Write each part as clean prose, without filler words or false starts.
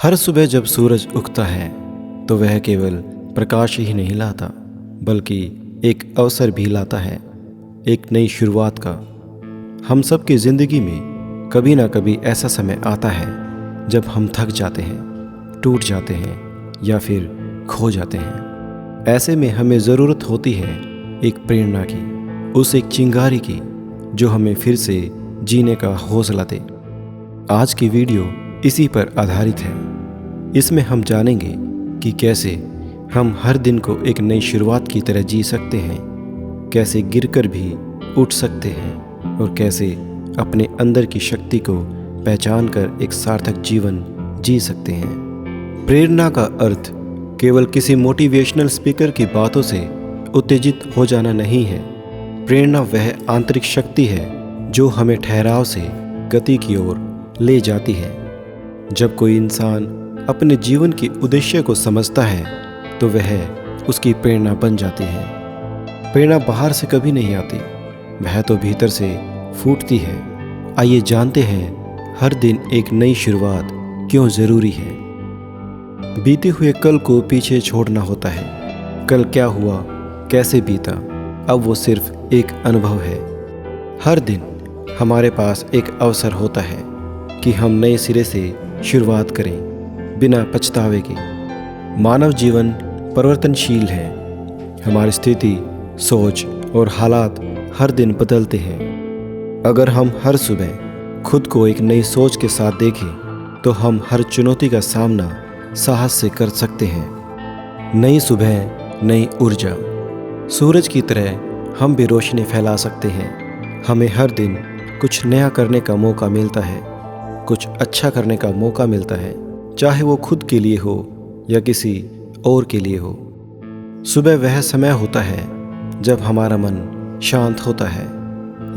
हर सुबह जब सूरज उगता है तो वह केवल प्रकाश ही नहीं लाता बल्कि एक अवसर भी लाता है, एक नई शुरुआत का। हम सब की ज़िंदगी में कभी ना कभी ऐसा समय आता है जब हम थक जाते हैं, टूट जाते हैं या फिर खो जाते हैं। ऐसे में हमें ज़रूरत होती है एक प्रेरणा की, उस एक चिंगारी की जो हमें फिर से जीने का हौसला दे। आज की वीडियो इसी पर आधारित है। इसमें हम जानेंगे कि कैसे हम हर दिन को एक नई शुरुआत की तरह जी सकते हैं, कैसे गिरकर भी उठ सकते हैं और कैसे अपने अंदर की शक्ति को पहचान कर एक सार्थक जीवन जी सकते हैं। प्रेरणा का अर्थ केवल किसी मोटिवेशनल स्पीकर की बातों से उत्तेजित हो जाना नहीं है। प्रेरणा वह आंतरिक शक्ति है जो हमें ठहराव से गति की ओर ले जाती है। जब कोई इंसान अपने जीवन के उद्देश्य को समझता है तो वह उसकी प्रेरणा बन जाती है। प्रेरणा बाहर से कभी नहीं आती, वह तो भीतर से फूटती है। आइए जानते हैं हर दिन एक नई शुरुआत क्यों ज़रूरी है। बीते हुए कल को पीछे छोड़ना होता है। कल क्या हुआ, कैसे बीता, अब वो सिर्फ एक अनुभव है। हर दिन हमारे पास एक अवसर होता है कि हम नए सिरे से शुरुआत करें बिना पछतावे के। मानव जीवन परिवर्तनशील है। हमारी स्थिति, सोच और हालात हर दिन बदलते हैं। अगर हम हर सुबह खुद को एक नई सोच के साथ देखें तो हम हर चुनौती का सामना साहस से कर सकते हैं। नई सुबह, नई ऊर्जा। सूरज की तरह हम भी रोशनी फैला सकते हैं। हमें हर दिन कुछ नया करने का मौका मिलता है, कुछ अच्छा करने का मौका मिलता है, चाहे वो खुद के लिए हो या किसी और के लिए हो। सुबह वह समय होता है जब हमारा मन शांत होता है।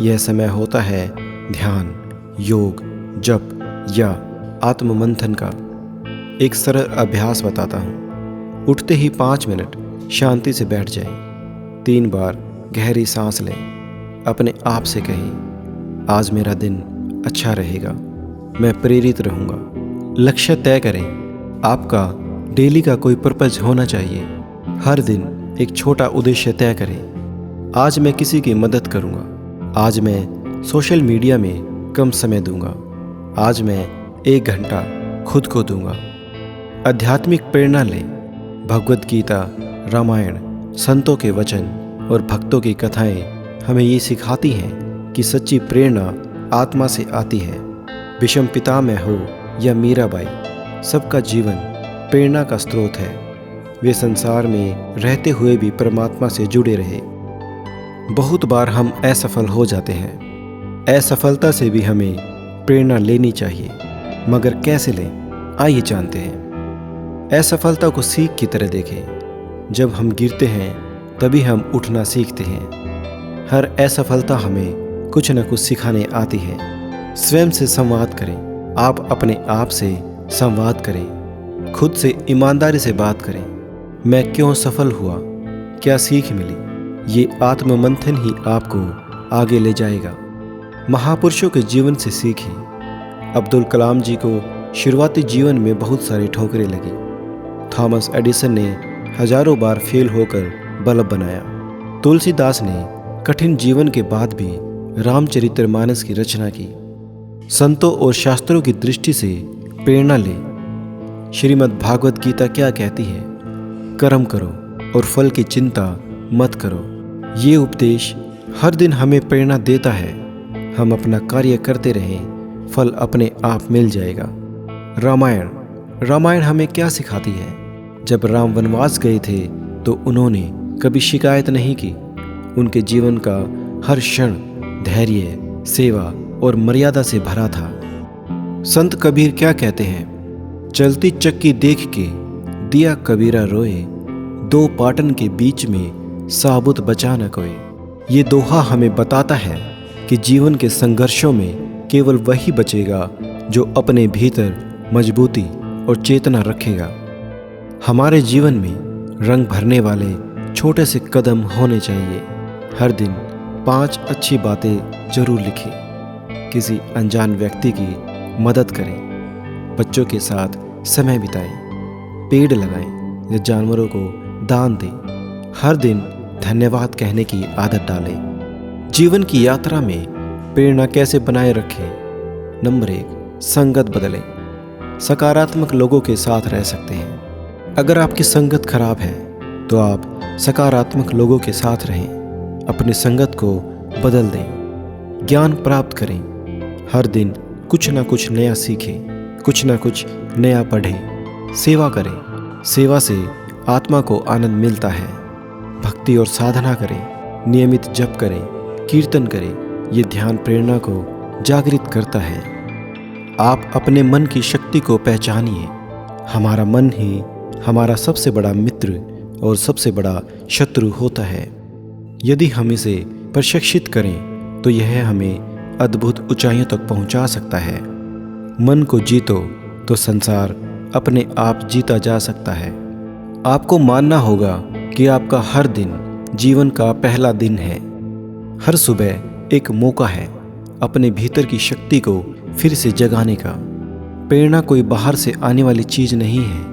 यह समय होता है ध्यान, योग, जप या आत्ममंथन का। एक सरल अभ्यास बताता हूँ। उठते ही 5 मिनट शांति से बैठ जाएं। 3 बार गहरी सांस लें। अपने आप से कहें, आज मेरा दिन अच्छा रहेगा, मैं प्रेरित रहूँगा। लक्ष्य तय करें। आपका डेली का कोई पर्पज होना चाहिए। हर दिन एक छोटा उद्देश्य तय करें। आज मैं किसी की मदद करूँगा। आज मैं सोशल मीडिया में कम समय दूंगा। आज मैं 1 घंटा खुद को दूंगा। आध्यात्मिक प्रेरणा लें। भगवद गीता, रामायण, संतों के वचन और भक्तों की कथाएं हमें ये सिखाती हैं कि सच्ची प्रेरणा आत्मा से आती है। भीष्म पितामह हो या मीराबाई, सबका जीवन प्रेरणा का स्रोत है। वे संसार में रहते हुए भी परमात्मा से जुड़े रहे। बहुत बार हम असफल हो जाते हैं। असफलता से भी हमें प्रेरणा लेनी चाहिए, मगर कैसे लें, आइए जानते हैं। असफलता को सीख की तरह देखें। जब हम गिरते हैं तभी हम उठना सीखते हैं। हर असफलता हमें कुछ न कुछ सिखाने आती है। स्वयं से संवाद करें। आप अपने आप से संवाद करें। खुद से ईमानदारी से बात करें। मैं क्यों सफल हुआ, क्या सीख मिली। ये आत्ममंथन ही आपको आगे ले जाएगा। महापुरुषों के जीवन से सीखें। अब्दुल कलाम जी को शुरुआती जीवन में बहुत सारी ठोकरें लगी। थॉमस एडिसन ने हजारों बार फेल होकर बल्ब बनाया। तुलसीदास ने कठिन जीवन के बाद भी रामचरितमानस की रचना की। संतों और शास्त्रों की दृष्टि से प्रेरणा लें। श्रीमद् भागवत गीता क्या कहती है? कर्म करो और फल की चिंता मत करो। ये उपदेश हर दिन हमें प्रेरणा देता है। हम अपना कार्य करते रहें, फल अपने आप मिल जाएगा। रामायण हमें क्या सिखाती है? जब राम वनवास गए थे तो उन्होंने कभी शिकायत नहीं की। उनके जीवन का हर क्षण धैर्य, सेवा और मर्यादा से भरा था। संत कबीर क्या कहते हैं? चलती चक्की देख के दिया कबीरा रोए, 2 पाटन के बीच में साबुत बचा न कोई। ये दोहा हमें बताता है कि जीवन के संघर्षों में केवल वही बचेगा जो अपने भीतर मजबूती और चेतना रखेगा। हमारे जीवन में रंग भरने वाले छोटे से कदम होने चाहिए। हर दिन 5 अच्छी बातें जरूर लिखें। किसी अनजान व्यक्ति की मदद करें। बच्चों के साथ समय बिताएं, पेड़ लगाएं या जानवरों को दान दें। हर दिन धन्यवाद कहने की आदत डालें। जीवन की यात्रा में प्रेरणा कैसे बनाए रखें? नंबर 1, संगत बदलें। सकारात्मक लोगों के साथ रह सकते हैं। अगर आपकी संगत खराब है तो आप सकारात्मक लोगों के साथ रहें। अपनी संगत को बदल दें। ज्ञान प्राप्त करें। हर दिन कुछ ना कुछ नया सीखें, कुछ ना कुछ नया पढ़ें। सेवा करें। सेवा से आत्मा को आनंद मिलता है। भक्ति और साधना करें। नियमित जप करें, कीर्तन करें। ये ध्यान प्रेरणा को जागृत करता है। आप अपने मन की शक्ति को पहचानिए। हमारा मन ही हमारा सबसे बड़ा मित्र और सबसे बड़ा शत्रु होता है। यदि हम इसे प्रशिक्षित करें तो यह हमें अद्भुत ऊंचाइयों तक पहुंचा सकता है। मन को जीतो तो संसार अपने आप जीता जा सकता है। आपको मानना होगा कि आपका हर दिन जीवन का पहला दिन है। हर सुबह एक मौका है अपने भीतर की शक्ति को फिर से जगाने का। प्रेरणा कोई बाहर से आने वाली चीज नहीं है,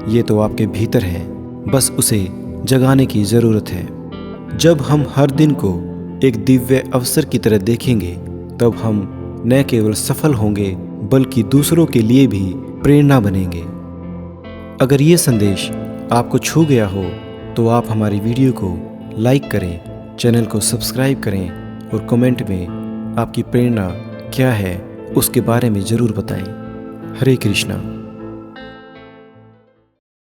ये तो आपके भीतर है। बस उसे जगाने की ज़रूरत है। जब हम हर दिन को एक दिव्य अवसर की तरह देखेंगे तब हम न केवल सफल होंगे बल्कि दूसरों के लिए भी प्रेरणा बनेंगे। अगर ये संदेश आपको छू गया हो तो आप हमारी वीडियो को लाइक करें, चैनल को सब्सक्राइब करें और कमेंट में आपकी प्रेरणा क्या है उसके बारे में ज़रूर बताएं। हरे कृष्णा।